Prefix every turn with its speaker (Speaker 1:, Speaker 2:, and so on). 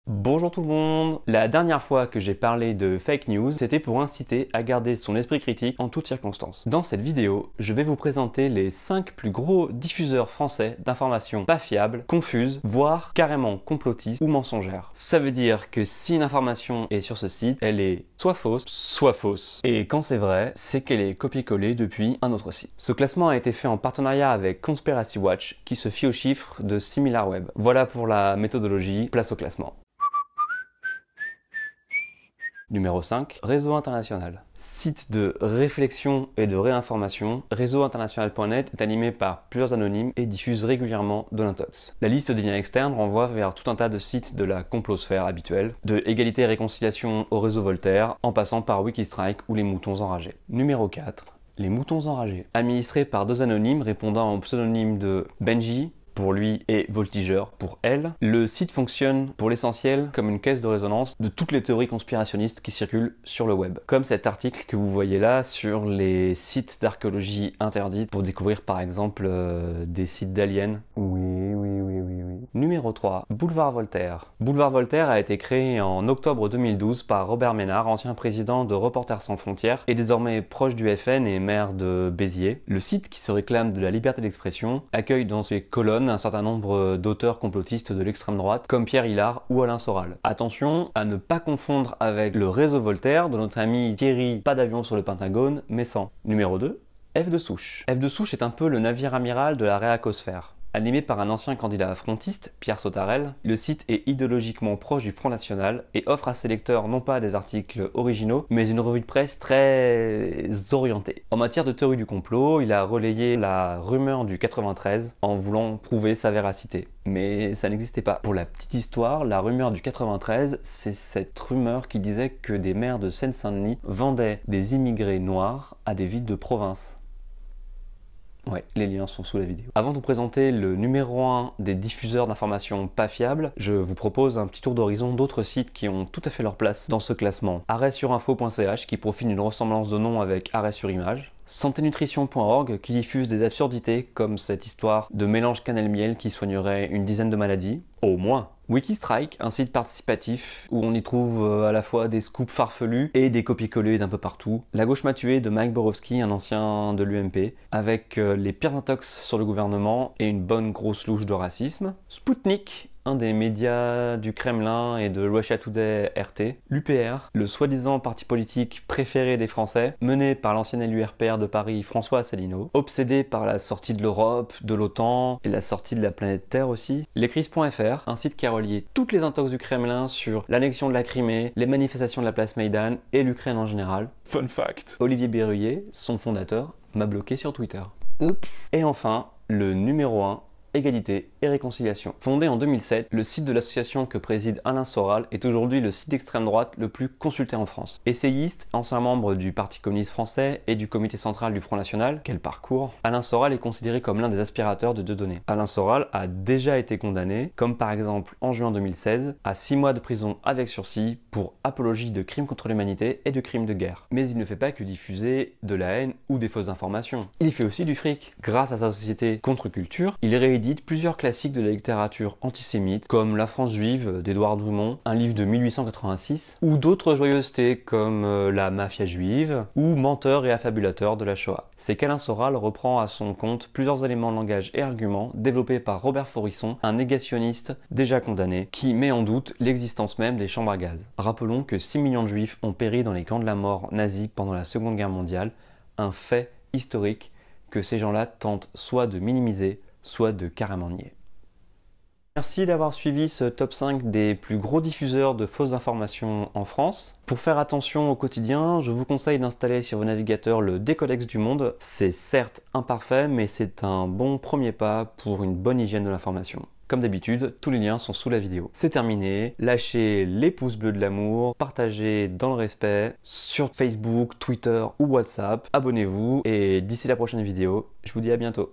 Speaker 1: Bonjour tout le monde! La dernière fois que j'ai parlé de fake news, c'était pour inciter à garder son esprit critique en toutes circonstances. Dans cette vidéo, je vais vous présenter les 5 plus gros diffuseurs français d'informations pas fiables, confuses, voire carrément complotistes ou mensongères. Ça veut dire que si une information est sur ce site, elle est soit fausse. Et quand c'est vrai, c'est qu'elle est copiée-collée depuis un autre site. Ce classement a été fait en partenariat avec Conspiracy Watch, qui se fie aux chiffres de SimilarWeb. Voilà pour la méthodologie, place au classement. Numéro 5, Réseau International. Site de réflexion et de réinformation, réseauinternational.net est animé par plusieurs anonymes et diffuse régulièrement de l'intox. La liste des liens externes renvoie vers tout un tas de sites de la complosphère habituelle, de égalité et réconciliation au réseau Voltaire, en passant par Wikistrike ou les moutons enragés. Numéro 4, les moutons enragés. Administré par deux anonymes répondant au pseudonyme de Benji, pour lui et Voltigeur pour elle. Le site fonctionne pour l'essentiel comme une caisse de résonance de toutes les théories conspirationnistes qui circulent sur le web. Comme cet article que vous voyez là sur les sites d'archéologie interdits pour découvrir par exemple des sites d'aliens. Oui. Numéro 3, Boulevard Voltaire. Boulevard Voltaire a été créé en octobre 2012 par Robert Ménard, ancien président de Reporters sans frontières et désormais proche du FN et maire de Béziers. Le site, qui se réclame de la liberté d'expression, accueille dans ses colonnes un certain nombre d'auteurs complotistes de l'extrême droite comme Pierre Hilard ou Alain Soral. Attention à ne pas confondre avec le réseau Voltaire de notre ami Thierry, pas d'avion sur le Pentagone, mais sans. Numéro 2, F de Souche. F de Souche est un peu le navire amiral de la réacosphère. Animé par un ancien candidat frontiste, Pierre Sautarel, le site est idéologiquement proche du Front National et offre à ses lecteurs non pas des articles originaux, mais une revue de presse très orientée. En matière de théorie du complot, il a relayé la rumeur du 93 en voulant prouver sa véracité. Mais ça n'existait pas. Pour la petite histoire, la rumeur du 93, c'est cette rumeur qui disait que des maires de Seine-Saint-Denis vendaient des immigrés noirs à des villes de province. Ouais, les liens sont sous la vidéo. Avant de vous présenter le numéro 1 des diffuseurs d'informations pas fiables, je vous propose un petit tour d'horizon d'autres sites qui ont tout à fait leur place dans ce classement. Arrêtsurinfo.ch qui profite d'une ressemblance de nom avec Arrêt sur image. Santénutrition.org qui diffuse des absurdités comme cette histoire de mélange cannelle-miel qui soignerait une dizaine de maladies, au moins. Wikistrike, un site participatif où on y trouve à la fois des scoops farfelus et des copier-coller d'un peu partout. La gauche m'a tué de Mike Borowski, un ancien de l'UMP, avec les pires intox sur le gouvernement et une bonne grosse louche de racisme. Spoutnik, un des médias du Kremlin et de Russia Today RT. L'UPR, le soi-disant parti politique préféré des Français, mené par l'ancien élu RPR de Paris François Asselineau, obsédé par la sortie de l'Europe, de l'OTAN et la sortie de la planète Terre aussi. Lescrises.fr, un site qui a relié toutes les intox du Kremlin sur l'annexion de la Crimée, les manifestations de la place Maïdan et l'Ukraine en général. Fun fact. Olivier Berruyer, son fondateur, m'a bloqué sur Twitter. Oups. Et enfin, le numéro 1, Égalité et réconciliation. Fondé en 2007, le site de l'association que préside Alain Soral est aujourd'hui le site d'extrême droite le plus consulté en France. Essayiste, ancien membre du Parti communiste français et du comité central du Front National, quel parcours, Alain Soral est considéré comme l'un des aspirateurs de données. Alain Soral a déjà été condamné, comme par exemple en juin 2016, à 6 mois de prison avec sursis pour apologie de crimes contre l'humanité et de crimes de guerre. Mais il ne fait pas que diffuser de la haine ou des fausses informations. Il fait aussi du fric. Grâce à sa société Contre-Culture, il réédite plusieurs classiques de la littérature antisémite comme La France juive d'Édouard Drummond, un livre de 1886, ou d'autres joyeusetés comme La mafia juive ou Menteur et affabulateur de la Shoah. C'est qu'Alain Soral reprend à son compte plusieurs éléments de langage et arguments développés par Robert Faurisson, un négationniste déjà condamné, qui met en doute l'existence même des chambres à gaz. Rappelons que 6 millions de juifs ont péri dans les camps de la mort nazis pendant la Seconde Guerre mondiale, un fait historique que ces gens-là tentent soit de minimiser, soit de carrément nier. Merci d'avoir suivi ce top 5 des plus gros diffuseurs de fausses informations en France. Pour faire attention au quotidien, je vous conseille d'installer sur vos navigateurs le Décodex du Monde. C'est certes imparfait, mais c'est un bon premier pas pour une bonne hygiène de l'information. Comme d'habitude, tous les liens sont sous la vidéo. C'est terminé, lâchez les pouces bleus de l'amour, partagez dans le respect sur Facebook, Twitter ou WhatsApp, abonnez-vous et d'ici la prochaine vidéo, je vous dis à bientôt.